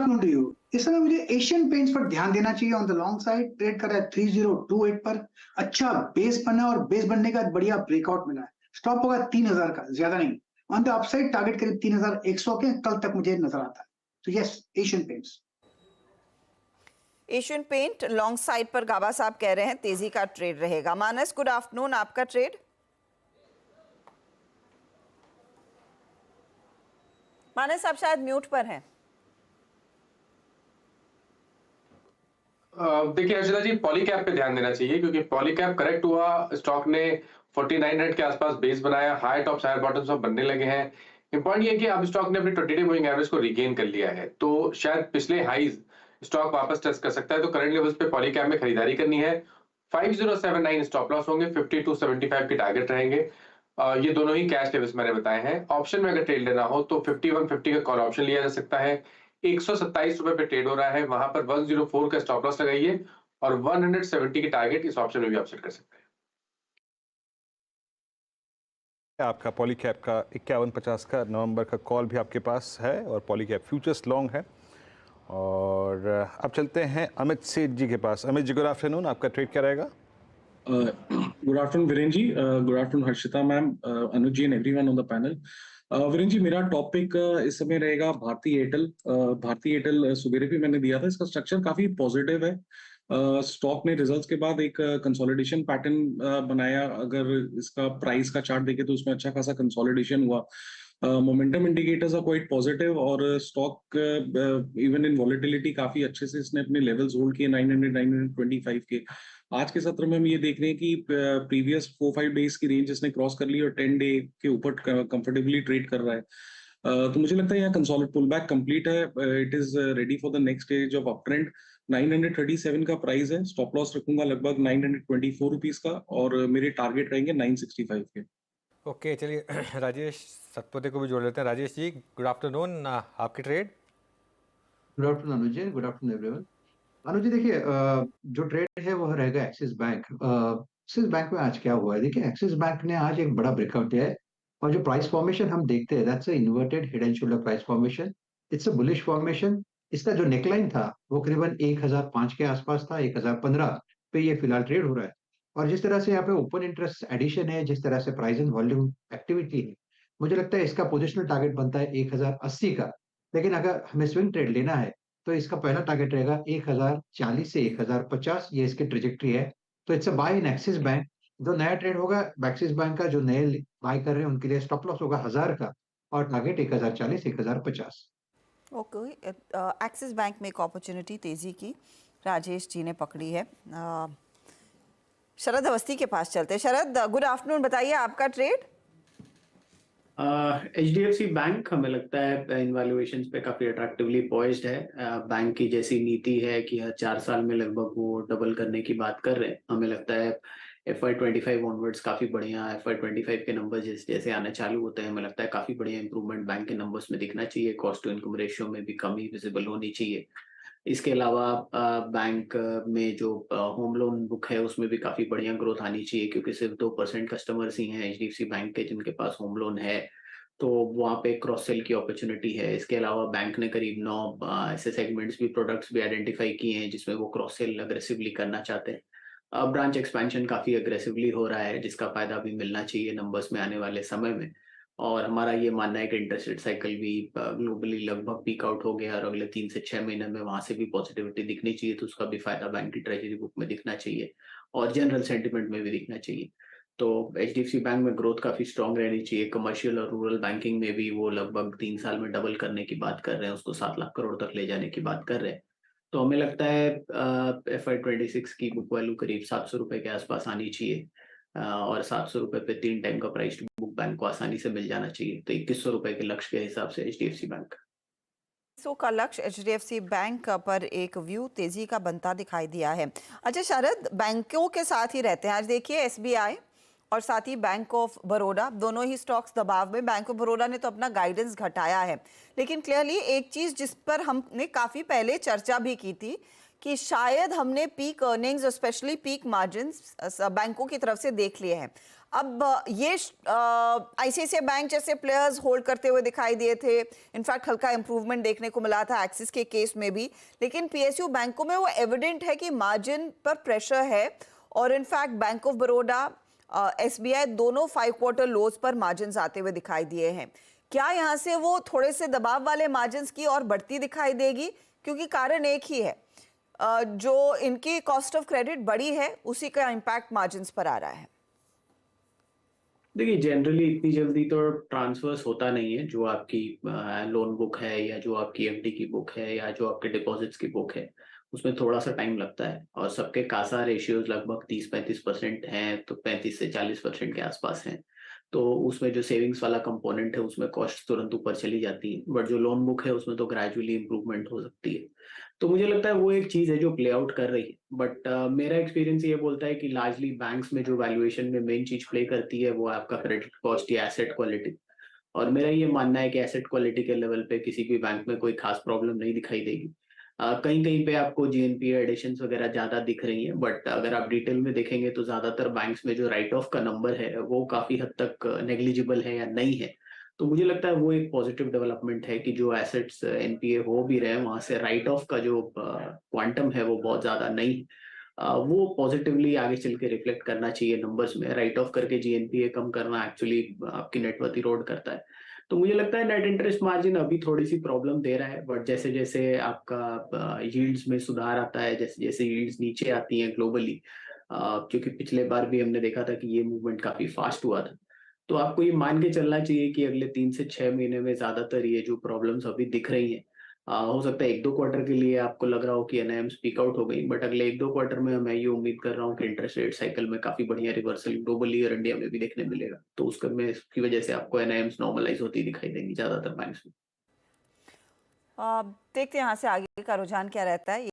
Afternoon to you. इस समय मुझे एशियन पेंट्स पर ध्यान देना चाहिए। On the long side trade कर रहा है 3028 पर। अच्छा बेस बना और बेस बनने का बढ़िया ब्रेकआउट मिला है। स्टॉप होगा 3000 का, ज्यादा नहीं। ऑन द अपसाइड टारगेट करीब 3100 के कल तक मुझे नजर आता है। तो yes, Asian Paints. Asian Paint long side पर गाबा साहब कह रहे हैं तेजी का ट्रेड रहेगा। मानस, गुड आफ्टरनून, आपका ट्रेड? मानस, आप शायद म्यूट पर हैं। देखिए हर्षिता जी, पॉलीकैप पे ध्यान देना चाहिए क्योंकि पॉलीकैप करेक्ट हुआ, स्टॉक ने 4900 के आसपास बेस बनाया, हाई टॉप हायर बॉटम सब बनने लगे हैं। इंपॉर्टेंट ये है कि अब स्टॉक ने अपनी 20-डे मूविंग एवरेज को रिगेन कर लिया है, तो शायद पिछले हाईज स्टॉक वापस टेस्ट कर सकता है। तो करंट लेवल्स पे पॉलीकैप में खरीदारी करनी है। 5079 स्टॉप लॉस होंगे, 5275 के टारगेट रहेंगे। ये दोनों ही कैश लेवल्स मैंने बताए हैं। ऑप्शन में अगर ट्रेड लेना हो तो 5150 का कॉल ऑप्शन लिया जा सकता है। 127 रुपए पे ट्रेड हो रहा है, वहां पर 104 का स्टॉप लॉस लगाइए और 170 की टारगेट इस ऑप्शन में भी आप सेट कर सकते हैं। आपका पॉलीकैप का 5150 का नवंबर का कॉल भी आपके पास है और पॉलीकैप फ्यूचर्स लॉन्ग है। और अब चलते हैं अमित सेठ जी के पास। अमित जी, गुड आफ्टरनून, आपका ट्रेड क्या रहेगा? Good afternoon Viren ji, good afternoon Harshita ma'am, Anuj ji and everyone on the panel. Viren ji, मेरा टॉपिक इस समय रहेगा भारती एयरटेल। भारती एयरटेल सुबेरे भी मैंने दिया था, इसका स्ट्रक्चर काफी पॉजिटिव है। स्टॉक ने रिजल्ट्स के बाद एक कंसोलिडेशन पैटर्न बनाया। अगर इसका प्राइस का चार्ट देखे तो उसमें अच्छा खासा कंसोलिडेशन हुआ। Momentum indicators are quite positive और स्टॉक इवन इन वॉलेटिलिटी काफी अच्छे से इसने अपने लेवल्स होल्ड किए 900 925 के। आज के सत्र में हम ये देख रहे हैं कि प्रीवियस 4-5 डेज की रेंज इसने क्रॉस कर ली और 10 डे के ऊपर कंफर्टेबली ट्रेड कर रहा है। तो मुझे लगता है यहाँ कंसोलिडेट पुल बैक कंप्लीट है। It is ready for the next stage of up trend. 937 का प्राइस है, स्टॉप लॉस रखूंगा लगभग 924 रुपीज का और मेरे टारगेट रहेंगे 965 के। ओके, चलिए राजेश सतपथे को भी जोड़ लेते हैं। राजेश जी, गुड आफ्टरनून, आपकी ट्रेड? गुड आफ्टरनून अनुज जी, गुड आफ्टरनून एवरीवन। अनुज जी देखिए, जो ट्रेड है वो रहेगा एक्सिस बैंक। एक्सिस बैंक में आज क्या हुआ है, देखिए एक्सिस बैंक ने आज एक बड़ा ब्रेकआउट दिया है और जो प्राइस फॉर्मेशन हम देखते हैं that's a inverted head and shoulder price formation. It's a bullish formation. इसका जो नेकलाइन था वो करीबन 1005 के आसपास था, 1015 पे ये फिलहाल ट्रेड हो रहा है। और जिस तरह से यहाँ पे ओपन इंटरेस्ट एडिशन है, जिस तरह से प्राइस एंड वॉल्यूम एक्टिविटी है, मुझे लगता है इसका पोजिशनल टारगेट बनता है 1080 का। लेकिन अगर हमें स्विंग ट्रेड लेना है तो इसका पहला टारगेट रहेगा 1040 से 1050, ये इसकी ट्रेजेक्ट्री है। तो it's a buy in Axis Bank. जो नया ट्रेड होगा एक्सिस बैंक का, जो नए बाय कर रहे हैं उनके लिए स्टॉप लॉस होगा 1000 का और टारगेट 1040 1050। ओके, एक्सिस बैंक में एक अपॉर्चुनिटी तेजी की राजेश जी ने पकड़ी है। शरद अवस्थी के पास चलते हैं। शरद, गुड आफ्टरनून, बताइए आपका ट्रेड? HDFC बैंक हमें लगता है इन वैल्यूएशंस पे काफी अट्रैक्टिवली पॉइज्ड है। बैंक की जैसी नीति है कि हर 4 साल में लगभग वो डबल करने की बात कर रहे हैं। हमें लगता है FY25 ऑनवर्ड्स काफी बढ़िया, FY25 के नंबर जैसे जैसे आने चालू होते हैं, हमें लगता है काफी बढ़िया इंप्रूवमेंट बैंक के नंबर्स में दिखना चाहिए। कॉस्ट टू इनकम रेशियो में भी कमी विजिबल होनी चाहिए। इसके अलावा बैंक में जो होम लोन बुक है उसमें भी काफी बढ़िया ग्रोथ आनी चाहिए क्योंकि सिर्फ 2% कस्टमर्स ही हैं HDFC बैंक के जिनके पास होम लोन है, तो वहाँ पे क्रॉस सेल की अपॉर्चुनिटी है। इसके अलावा बैंक ने करीब 9 ऐसे सेगमेंट्स भी, प्रोडक्ट्स भी आइडेंटिफाई किए हैं जिसमें वो क्रॉस सेल अग्रेसिवली करना चाहते हैं। ब्रांच एक्सपेंशन काफी अग्रेसिवली हो रहा है जिसका फायदा भी मिलना चाहिए नंबर्स में आने वाले समय में। और हमारा ये मानना है कि इंटरेस्ट रेट साइकिल भी ग्लोबली लगभग पीक आउट हो गया और अगले 3 से 6 महीने में वहां से भी पॉजिटिविटी दिखनी चाहिए, तो उसका भी फायदा बैंक की ट्रेजरी बुक में दिखना चाहिए और जनरल सेंटिमेंट में भी दिखना चाहिए। तो HDFC बैंक में ग्रोथ काफी स्ट्रांग रहनी चाहिए। कमर्शियल और रूरल बैंकिंग में भी वो लगभग 3 साल में डबल करने की बात कर रहे हैं, उसको 7 लाख करोड़ तक ले जाने की बात कर रहे हैं। तो हमें लगता है FY26 की बुक वैल्यू करीब 700 रुपए के आसपास आनी चाहिए और 700 रुपए पे 3 टाइम का प्राइस बुक बैंक को आसानी से मिल जाना चाहिए। तो 2100 रुपए के लक्ष्य के हिसाब से HDFC बैंक का लक्ष्य HDFC बैंक पर एक व्यू तेजी का बनता दिखाई दिया है। अच्छा शरद, बैंकों के साथ ही रहते हैं। आज देखिए SBI और साथ ही बैंक ऑफ बड़ौदा दोनों ही स्टॉक्स दबाव में। बैंक ऑफ बड़ौदा ने तो अपना गाइडेंस घटाया है, लेकिन क्लियरली एक चीज जिस पर हमने काफी पहले चर्चा भी की थी कि शायद हमने पीक अर्निंग्स और स्पेशली पीक मार्जिन्स बैंकों की तरफ से देख लिए हैं। अब ये आईसीआईसीआई बैंक जैसे प्लेयर्स होल्ड करते हुए दिखाई दिए थे, इनफैक्ट हल्का इंप्रूवमेंट देखने को मिला था एक्सिस के केस में भी, लेकिन पीएसयू बैंकों में वो एविडेंट है कि मार्जिन पर प्रेशर है और in fact bank of Baroda, SBI दोनों 5 क्वार्टर लोज पर मार्जिन आते हुए दिखाई दिए हैं। क्या यहाँ से वो थोड़े से दबाव वाले मार्जिन की और बढ़ती दिखाई देगी? क्योंकि कारण एक ही है, जो इनकी कॉस्ट ऑफ क्रेडिट बड़ी है उसी का इम्पैक्ट मार्जिन पर आ रहा है। देखिए, जनरली इतनी जल्दी तो ट्रांसफर्स होता नहीं है। जो आपकी लोन बुक है या जो आपकी एफडी की बुक है या जो आपके डिपॉजिट्स की बुक है, उसमें थोड़ा सा टाइम लगता है और सबके कासा रेशियोज लगभग 30-35% हैं, तो 35 से 40% के आसपास हैं। तो उसमें जो सेविंग्स वाला कंपोनेंट है उसमें कॉस्ट तुरंत ऊपर चली जाती है, बट जो लोन बुक है उसमें तो ग्रेजुअली इंप्रूवमेंट हो सकती है। तो मुझे लगता है वो एक चीज है जो प्ले आउट कर रही है, बट मेरा एक्सपीरियंस ये बोलता है कि लार्जली बैंक्स में जो वैल्यूएशन में मेन चीज प्ले करती है वो आपका क्रेडिट कॉस्ट या एसेट क्वालिटी। और मेरा ये मानना है कि एसेट क्वालिटी के लेवल पे किसी भी बैंक में कोई खास प्रॉब्लम नहीं दिखाई देगी। कहीं कहीं पे आपको जीएनपीए एडिशंस वगैरह ज्यादा दिख रही हैं, बट अगर आप डिटेल में देखेंगे तो ज्यादातर बैंक्स में जो राइट ऑफ का नंबर है वो काफी हद तक नेग्लिजिबल है या नहीं है। तो मुझे लगता है वो एक पॉजिटिव डेवलपमेंट है कि जो एसेट्स एनपीए हो भी रहे हैं वहां से राइट ऑफ का जो क्वांटम है वो बहुत ज्यादा नहीं है। वो पॉजिटिवली आगे चल के रिफ्लेक्ट करना चाहिए नंबर्स में। राइट ऑफ करके जीएनपीए कम करना एक्चुअली आपकी नेटवर्थ इरोड करता है। तो मुझे लगता है नेट इंटरेस्ट मार्जिन अभी थोड़ी सी प्रॉब्लम दे रहा है, बट जैसे जैसे आपका यील्ड्स में सुधार आता है, जैसे जैसे यील्ड्स नीचे आती हैं ग्लोबली, क्योंकि पिछले बार भी हमने देखा था कि ये मूवमेंट काफी फास्ट हुआ था, तो आपको ये मान के चलना चाहिए कि अगले 3 से 6 महीने में ज्यादातर ये जो प्रॉब्लम्स अभी दिख रही हैं, हो सकता है 1-2 क्वार्टर के लिए आपको लग रहा हो कि एनआईएम स्पीक आउट हो गई, बट अगले 1-2 क्वार्टर में मैं ये उम्मीद कर रहा हूँ कि इंटरेस्ट रेट साइकिल में काफी बढ़िया रिवर्सल ग्लोबली और इंडिया में भी देखने मिलेगा। तो उसकी वजह से आपको एनआईएम्स नॉर्मलाइज होती दिखाई देंगी ज्यादातर बैंक्स में। देखते हैं यहाँ से आगे का रुझान क्या रहता है।